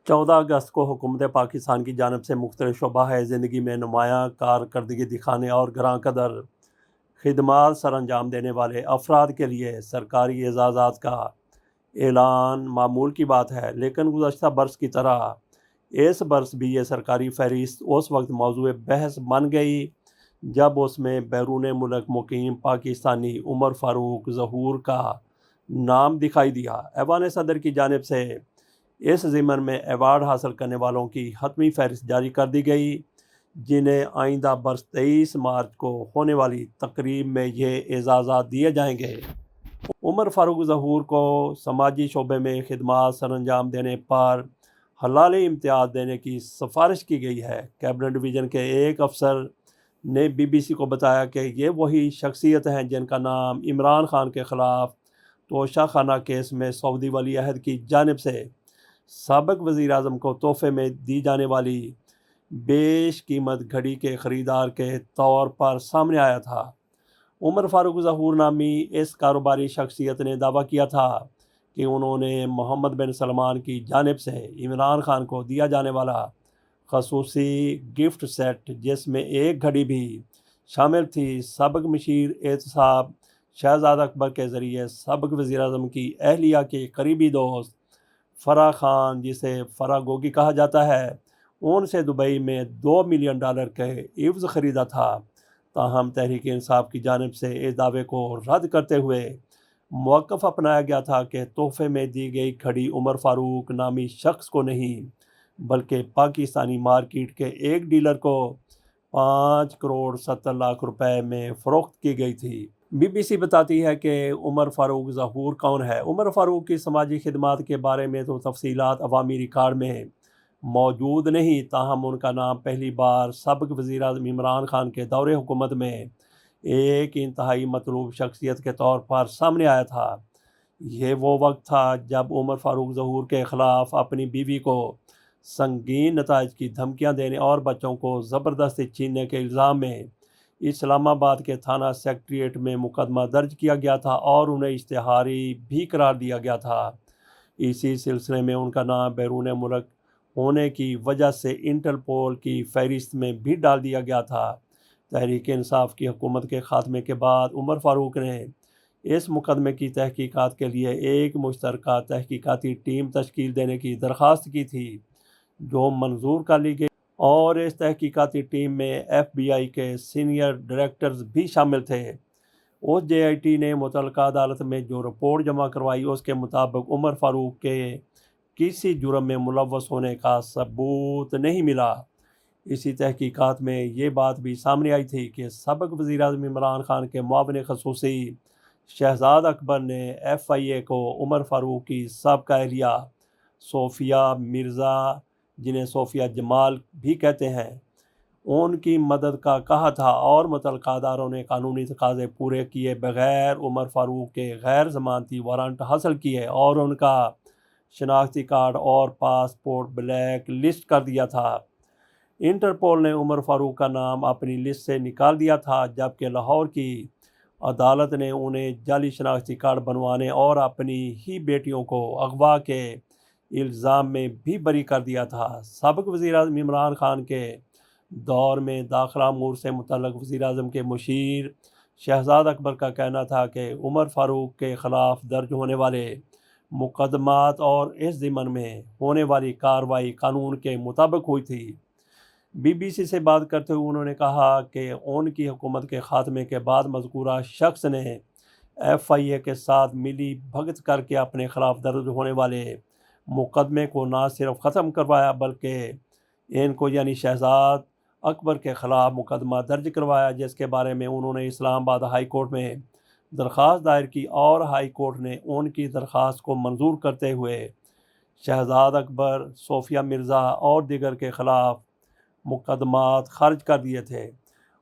14 اگست کو حکومت پاکستان کی جانب سے مختلف شعبہ زندگی میں نمایاں کارکردگی دکھانے اور گراں قدر خدمات سر انجام دینے والے افراد کے لیے سرکاری اعزازات کا اعلان معمول کی بات ہے، لیکن گزشتہ برس کی طرح اس برس بھی یہ سرکاری فہرست اس وقت موضوع بحث بن گئی جب اس میں بیرون ملک مقیم پاکستانی عمر فاروق ظہور کا نام دکھائی دیا۔ ایوان صدر کی جانب سے اس ضمن میں ایوارڈ حاصل کرنے والوں کی حتمی فہرست جاری کر دی گئی، جنہیں آئندہ برس 23 مارچ کو ہونے والی تقریب میں یہ اعزازات دیے جائیں گے۔ عمر فاروق ظہور کو سماجی شعبے میں خدمات سر انجام دینے پر حلالی امتیاز دینے کی سفارش کی گئی ہے۔ کیبنٹ ڈویژن کے ایک افسر نے بی بی سی کو بتایا کہ یہ وہی شخصیت ہیں جن کا نام عمران خان کے خلاف توشہ خانہ کیس میں سعودی ولی عہد کی جانب سے سابق وزیر اعظم کو تحفے میں دی جانے والی بیش قیمت گھڑی کے خریدار کے طور پر سامنے آیا تھا۔ عمر فاروق ظہور نامی اس کاروباری شخصیت نے دعویٰ کیا تھا کہ انہوں نے محمد بن سلمان کی جانب سے عمران خان کو دیا جانے والا خصوصی گفٹ سیٹ، جس میں ایک گھڑی بھی شامل تھی، سابق مشیر احتساب شہزاد اکبر کے ذریعے سابق وزیر اعظم کی اہلیہ کے قریبی دوست فرح خان، جسے فرح گوگی کہا جاتا ہے، ان سے دبئی میں $2 ملین کے عوض خریدا تھا۔ تاہم تحریک انصاف کی جانب سے اس دعوے کو رد کرتے ہوئے موقف اپنایا گیا تھا کہ تحفے میں دی گئی گھڑی عمر فاروق نامی شخص کو نہیں بلکہ پاکستانی مارکیٹ کے ایک ڈیلر کو 5.70 کروڑ میں فروخت کی گئی تھی۔ بی بی سی بتاتی ہے کہ عمر فاروق ظہور کون ہے۔ عمر فاروق کی سماجی خدمات کے بارے میں تو تفصیلات عوامی ریکارڈ میں موجود نہیں، تاہم ان کا نام پہلی بار سابق وزیر اعظم عمران خان کے دور حکومت میں ایک انتہائی مطلوب شخصیت کے طور پر سامنے آیا تھا۔ یہ وہ وقت تھا جب عمر فاروق ظہور کے خلاف اپنی بیوی کو سنگین نتائج کی دھمکیاں دینے اور بچوں کو زبردستی چھیننے کے الزام میں اسلام آباد کے تھانہ سیکریٹریٹ میں مقدمہ درج کیا گیا تھا اور انہیں اشتہاری بھی قرار دیا گیا تھا۔ اسی سلسلے میں ان کا نام بیرون ملک ہونے کی وجہ سے انٹرپول کی فہرست میں بھی ڈال دیا گیا تھا۔ تحریک انصاف کی حکومت کے خاتمے کے بعد عمر فاروق نے اس مقدمے کی تحقیقات کے لیے ایک مشترکہ تحقیقاتی ٹیم تشکیل دینے کی درخواست کی تھی، جو منظور کر لی گئی، اور اس تحقیقاتی ٹیم میں ایف بی آئی کے سینئر ڈائریکٹرز بھی شامل تھے۔ اس جے آئی ٹی نے متعلقہ عدالت میں جو رپورٹ جمع کروائی، اس کے مطابق عمر فاروق کے کسی جرم میں ملوث ہونے کا ثبوت نہیں ملا۔ اسی تحقیقات میں یہ بات بھی سامنے آئی تھی کہ سابق وزیر اعظم عمران خان کے معاون خصوصی شہزاد اکبر نے ایف آئی اے کو عمر فاروق کی سابقہ اہلیہ صوفیہ مرزا، جنہیں صوفیہ جمال بھی کہتے ہیں، ان کی مدد کا کہا تھا، اور متعلقہ اداروں نے قانونی تقاضے پورے کیے بغیر عمر فاروق کے غیر ضمانتی وارنٹ حاصل کیے اور ان کا شناختی کارڈ اور پاسپورٹ بلیک لسٹ کر دیا تھا۔ انٹرپول نے عمر فاروق کا نام اپنی لسٹ سے نکال دیا تھا، جبکہ لاہور کی عدالت نے انہیں جعلی شناختی کارڈ بنوانے اور اپنی ہی بیٹیوں کو اغوا کے الزام میں بھی بری کر دیا تھا۔ سابق وزیر اعظم عمران خان کے دور میں داخلہ امور سے متعلق وزیر اعظم کے مشیر شہزاد اکبر کا کہنا تھا کہ عمر فاروق کے خلاف درج ہونے والے مقدمات اور اس ضمن میں ہونے والی کارروائی قانون کے مطابق ہوئی تھی۔ بی بی سی سے بات کرتے ہوئے انہوں نے کہا کہ ان کی حکومت کے خاتمے کے بعد مذکورہ شخص نے ایف آئی اے کے ساتھ ملی بھگت کر کے اپنے خلاف درج ہونے والے مقدمے کو نہ صرف ختم کروایا بلکہ ان کو یعنی شہزاد اکبر کے خلاف مقدمہ درج کروایا، جس کے بارے میں انہوں نے اسلام آباد ہائی کورٹ میں درخواست دائر کی، اور ہائی کورٹ نے ان کی درخواست کو منظور کرتے ہوئے شہزاد اکبر، صوفیہ مرزا اور دیگر کے خلاف مقدمات خارج کر دیے تھے۔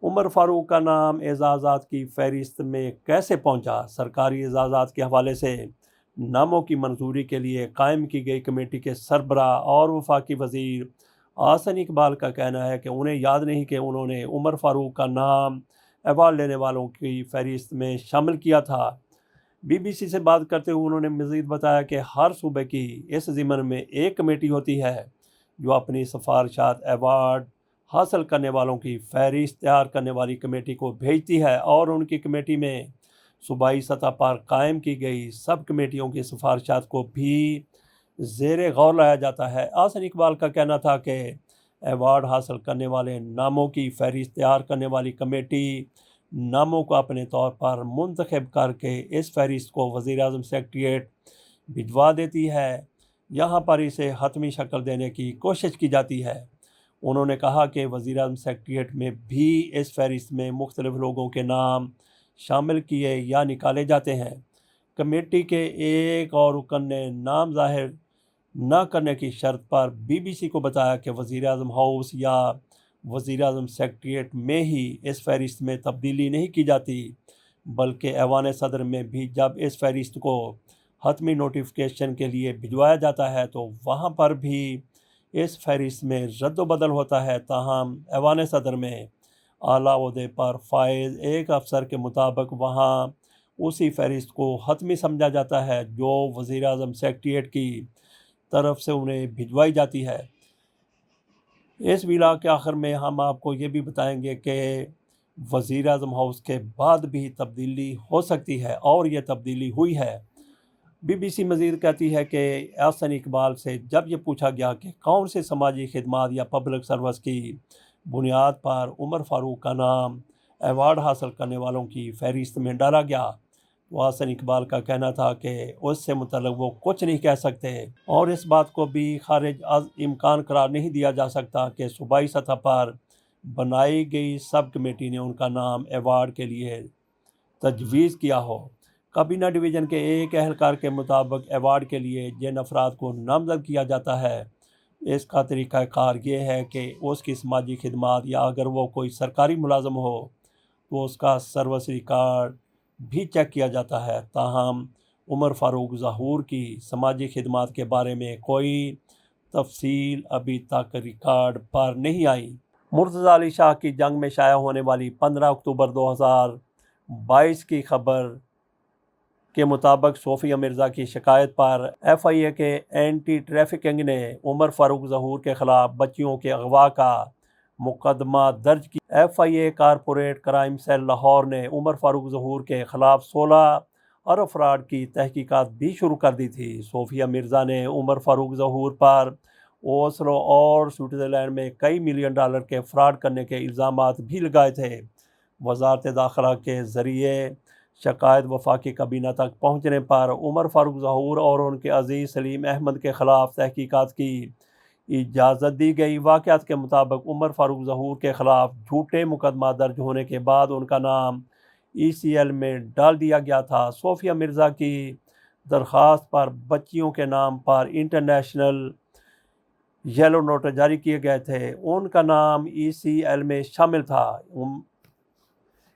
عمر فاروق کا نام اعزازات کی فہرست میں کیسے پہنچا؟ سرکاری اعزازات کے حوالے سے ناموں کی منظوری کے لیے قائم کی گئی کمیٹی کے سربراہ اور وفاقی وزیر احسن اقبال کا کہنا ہے کہ انہیں یاد نہیں کہ انہوں نے عمر فاروق کا نام ایوارڈ لینے والوں کی فہرست میں شامل کیا تھا۔ BBC سے بات کرتے ہوئے انہوں نے مزید بتایا کہ ہر صوبے کی اس ضمن میں ایک کمیٹی ہوتی ہے جو اپنی سفارشات ایوارڈ حاصل کرنے والوں کی فہرست تیار کرنے والی کمیٹی کو بھیجتی ہے، اور ان کی کمیٹی میں صوبائی سطح پر قائم کی گئی سب کمیٹیوں کی سفارشات کو بھی زیر غور لایا جاتا ہے۔ احسن اقبال کا کہنا تھا کہ ایوارڈ حاصل کرنے والے ناموں کی فہرست تیار کرنے والی کمیٹی ناموں کو اپنے طور پر منتخب کر کے اس فہرست کو وزیر اعظم سیکریٹریٹ بھجوا دیتی ہے۔ یہاں پر اسے حتمی شکل دینے کی کوشش کی جاتی ہے۔ انہوں نے کہا کہ وزیر اعظم سیکریٹریٹ میں بھی اس فہرست میں مختلف لوگوں کے نام شامل کیے یا نکالے جاتے ہیں۔ کمیٹی کے ایک اور رکن نے نام ظاہر نہ کرنے کی شرط پر BBC کو بتایا کہ وزیر اعظم ہاؤس یا وزیر اعظم سیکریٹریٹ میں ہی اس فہرست میں تبدیلی نہیں کی جاتی، بلکہ ایوان صدر میں بھی جب اس فہرست کو حتمی نوٹیفیکیشن کے لیے بھجوایا جاتا ہے تو وہاں پر بھی اس فہرست میں رد و بدل ہوتا ہے۔ تاہم ایوان صدر میں اعلیٰ عہدے پر فائز ایک افسر کے مطابق وہاں اسی فہرست کو حتمی سمجھا جاتا ہے جو وزیر اعظم سیکریٹریٹ کی طرف سے انہیں بھجوائی جاتی ہے۔ اس ویلاگ کے آخر میں ہم آپ کو یہ بھی بتائیں گے کہ وزیر اعظم ہاؤس کے بعد بھی تبدیلی ہو سکتی ہے، اور یہ تبدیلی ہوئی ہے۔ BBC مزید کہتی ہے کہ احسن اقبال سے جب یہ پوچھا گیا کہ کون سے سماجی خدمات یا پبلک سروس کی بنیاد پر عمر فاروق کا نام ایوارڈ حاصل کرنے والوں کی فہرست میں ڈالا گیا، تو احسن اقبال کا کہنا تھا کہ اس سے متعلق وہ کچھ نہیں کہہ سکتے، اور اس بات کو بھی خارج از امکان قرار نہیں دیا جا سکتا کہ صوبائی سطح پر بنائی گئی سب کمیٹی نے ان کا نام ایوارڈ کے لیے تجویز کیا ہو۔ کابینہ ڈویژن کے ایک اہلکار کے مطابق ایوارڈ کے لیے جن افراد کو نامزد کیا جاتا ہے، اس کا طریقہ کار یہ ہے کہ اس کی سماجی خدمات یا اگر وہ کوئی سرکاری ملازم ہو تو اس کا سروس ریکارڈ بھی چیک کیا جاتا ہے۔ تاہم عمر فاروق ظہور کی سماجی خدمات کے بارے میں کوئی تفصیل ابھی تک ریکارڈ پر نہیں آئی۔ مرتضی علی شاہ کی جنگ میں شائع ہونے والی 15 اکتوبر 2022 کی خبر کے مطابق صوفیہ مرزا کی شکایت پر FIA کے اینٹی ٹریفکنگ نے عمر فاروق ظہور کے خلاف بچیوں کے اغوا کا مقدمہ درج کیا۔ FIA corporate crime cell Lahore نے عمر فاروق ظہور کے خلاف 16 ارب فراڈ کی تحقیقات بھی شروع کر دی تھی۔ صوفیہ مرزا نے عمر فاروق ظہور پر اوسلو اور سوئٹزرلینڈ میں کئی ملین ڈالر کے فراڈ کرنے کے الزامات بھی لگائے تھے۔ وزارت داخلہ کے ذریعے شکایت وفاقی کابینہ تک پہنچنے پر عمر فاروق ظہور اور ان کے عزیز سلیم احمد کے خلاف تحقیقات کی اجازت دی گئی۔ واقعات کے مطابق عمر فاروق ظہور کے خلاف جھوٹے مقدمہ درج ہونے کے بعد ان کا نام ECL میں ڈال دیا گیا تھا۔ صوفیہ مرزا کی درخواست پر بچیوں کے نام پر انٹرنیشنل یلو نوٹس جاری کیے گئے تھے، ان کا نام ECL میں شامل تھا۔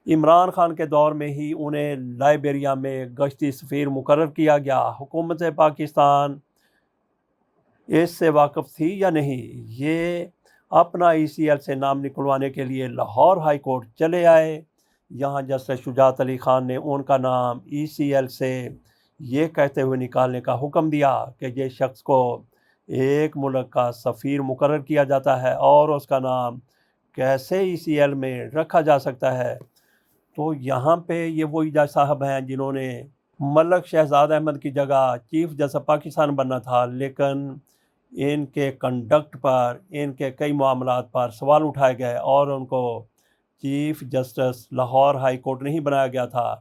عمران خان کے دور میں ہی انہیں لائبیریا میں گشتی سفیر مقرر کیا گیا۔ حکومت پاکستان اس سے واقف تھی یا نہیں؟ یہ اپنا ECL سے نام نکلوانے کے لیے لاہور ہائی کورٹ چلے آئے۔ یہاں جسٹس شجاعت علی خان نے ان کا نام ECL سے یہ کہتے ہوئے نکالنے کا حکم دیا کہ یہ شخص کو ایک ملک کا سفیر مقرر کیا جاتا ہے اور اس کا نام کیسے ECL میں رکھا جا سکتا ہے؟ تو یہاں پہ یہ وہی جج صاحب ہیں جنہوں نے ملک شہزاد احمد کی جگہ چیف جسٹس پاکستان بننا تھا، لیکن ان کے کنڈکٹ پر، ان کے کئی معاملات پر سوال اٹھائے گئے اور ان کو chief justice Lahore high court نہیں بنایا گیا تھا۔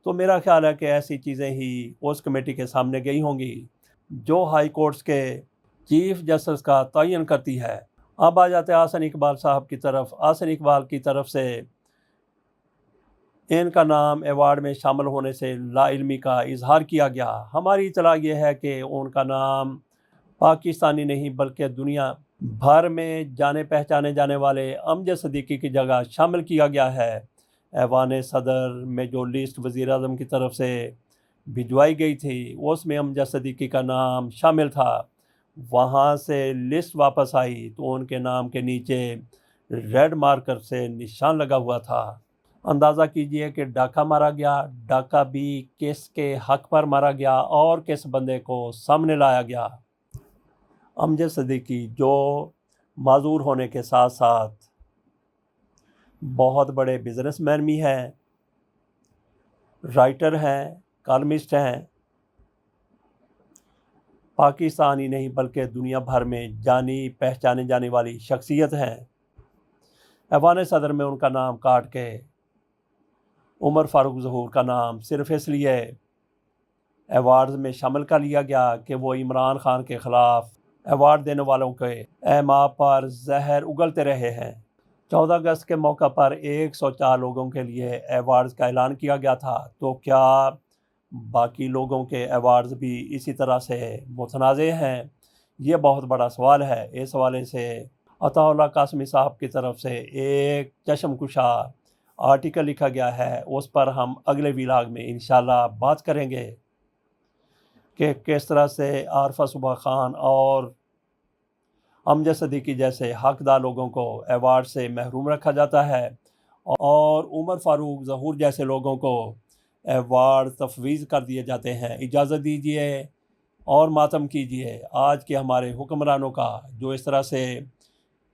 تو میرا خیال ہے کہ ایسی چیزیں ہی اس کمیٹی کے سامنے گئی ہوں گی جو ہائی کورٹس کے چیف جسٹس کا تعین کرتی ہے۔ اب آ جاتے ہیں احسن اقبال صاحب کی طرف۔ احسن اقبال کی طرف سے ان کا نام ایوارڈ میں شامل ہونے سے لا علمی کا اظہار کیا گیا۔ ہماری اطلاع یہ ہے کہ ان کا نام پاکستانی نہیں بلکہ دنیا بھر میں جانے پہچانے جانے والے امجد صدیقی کی جگہ شامل کیا گیا ہے۔ ایوان صدر میں جو لسٹ وزیر اعظم کی طرف سے بھجوائی گئی تھی اس میں امجد صدیقی کا نام شامل تھا۔ وہاں سے لسٹ واپس آئی تو ان کے نام کے نیچے ریڈ مارکر سے نشان لگا ہوا تھا۔ اندازہ کیجئے کہ ڈاکہ مارا گیا، ڈاکہ بھی کس کے حق پر مارا گیا اور کس بندے کو سامنے لایا گیا؟ امجد صدیقی، جو معذور ہونے کے ساتھ ساتھ بہت بڑے بزنس مین بھی ہیں، رائٹر ہیں، کالمسٹ ہیں، پاکستان ہی نہیں بلکہ دنیا بھر میں جانی پہچانے جانے والی شخصیت ہیں۔ ایوان صدر میں ان کا نام کاٹ کے عمر فاروق ظہور کا نام صرف اس لیے ایوارڈز میں شامل کر لیا گیا کہ وہ عمران خان کے خلاف ایوارڈ دینے والوں کے اعماء پر زہر اگلتے رہے ہیں۔ 14 اگست کے موقع پر 104 لوگوں کے لیے ایوارڈز کا اعلان کیا گیا تھا، تو کیا باقی لوگوں کے ایوارڈز بھی اسی طرح سے متنازع ہیں؟ یہ بہت بڑا سوال ہے۔ اس حوالے سے عطا اللہ قاسمی صاحب کی طرف سے ایک چشم کشا آرٹیکل لکھا گیا ہے، اس پر ہم اگلے ویلاگ میں انشاءاللہ بات کریں گے کہ کس طرح سے عارفہ صبح خان اور امجد صدیقی جیسے حقدار لوگوں کو ایوارڈ سے محروم رکھا جاتا ہے اور عمر فاروق ظہور جیسے لوگوں کو ایوارڈ تفویض کر دیے جاتے ہیں۔ اجازت دیجیے اور ماتم کیجیے آج کے ہمارے حکمرانوں کا، جو اس طرح سے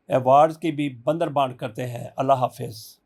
ایوارڈز کی بھی بندر بانٹ کرتے ہیں۔ اللہ حافظ۔